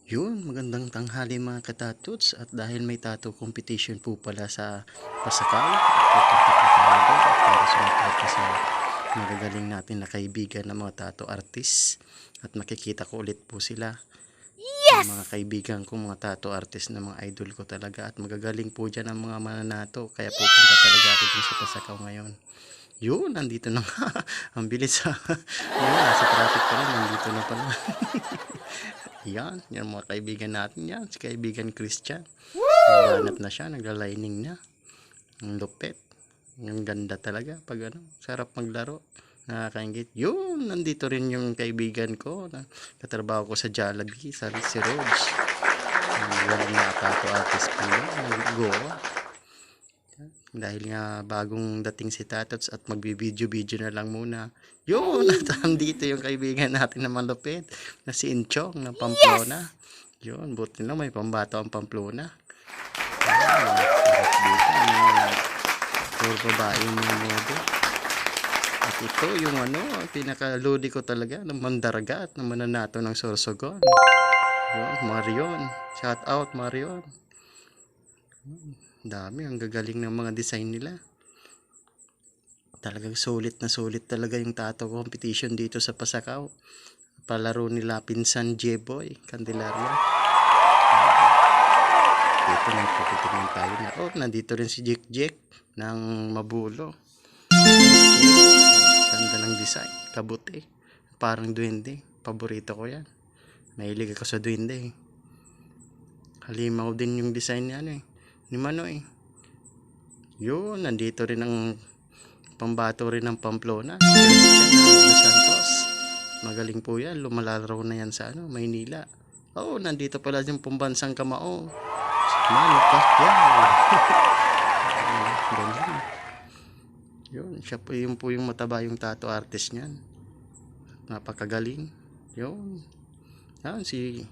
Yun, magandang tanghali mga katatots, at dahil may tattoo competition po pala sa Pasakaw, pupunta po tayo doon at para sumapat pa sa magagaling natin na kaibigan ng mga tattoo artist, at makikita ko ulit po sila, yung mga Yes! kaibigan ko, mga tattoo artist na mga idol ko talaga, at magagaling po dyan ang mga mananato, kaya pupunta talaga ako dun sa Pasakaw ngayon. Yun, nandito na nga. Ang bilis ha. Yun, nasa traffic pa lang, nandito na pala. Yan, yan mga kaibigan natin yan. Si kaibigan Christian. Naghanap na siya, nagla-lining na. Ang lupet. Ang ganda talaga pag ano, sarap maglaro. Nakakaingit. Yun, nandito rin yung kaibigan ko na katrabaho ko sa Jollibee, si Rhodes. Walang nakatato artist po yun. Nag-goa. Dahil nga bagong dating si Tatots at magbibideo-video na lang muna. Yun, at andito yung kaibigan natin na malupit na si Inchong ng Pamplona. Yun, buti na may pambato ang Pamplona. Sarap dito. Puro babae yung mga modo. At ito yung ano, pinaka-lodi ko talaga ng Mandaraga at ng mananato ng Sorsogon. Yun, Marion. Shout out Marion. Dami, ang gagaling ng mga design nila. Talagang sulit na sulit talaga yung tattoo competition dito sa Pasakaw. Palaro nila pinsan J-Boy Candelaria. Dito nagpuputingin tayo na. Oh, nandito rin si Jek Jek ng Mabulo. Ganda ng design. Kabuti. Parang duwende. Paborito ko yan. Mahilig ako sa duwende. Halimaw din yung design niya eh. Ni Manoy. Yun, nandito rin ang pambato rin ng Pamplona. Christian Los Santos. Magaling po yan. Lumalaro na yan sa ano, Maynila. Oh, nandito pala yung pambansang kamao. Manny Pacquiao. Ganyan. Yun, siya po yung mataba yung tattoo artist niyan. Napakagaling. Yun. Yan, si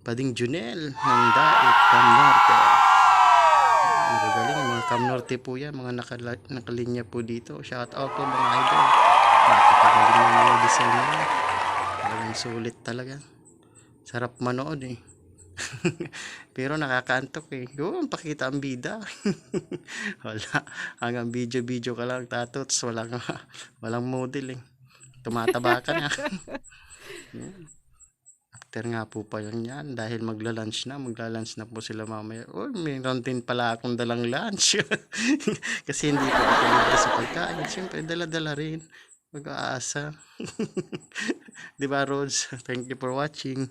Pading Junel ng Daet Cam Norte. Magagaling, mga Cam Norte po yan, mga nakalinya po dito. Shout out po mga idol. Napakagaling ng mga design nila. Talagang sulit talaga. Sarap manood eh. Pero nakakaantok eh. Yun, pakita ang bida. Wala. Hanggang video-video ka lang, tatots. Walang model eh. Tumataba ka na. After nga po pa yan dahil magla-lunch na po sila mamaya. Oh, mayroon din pala akong dalang lunch. Kasi hindi po ako libre sa pagkain. Siyempre, dala-dala rin. Mag-aasa. Diba, Rhodes? Thank you for watching.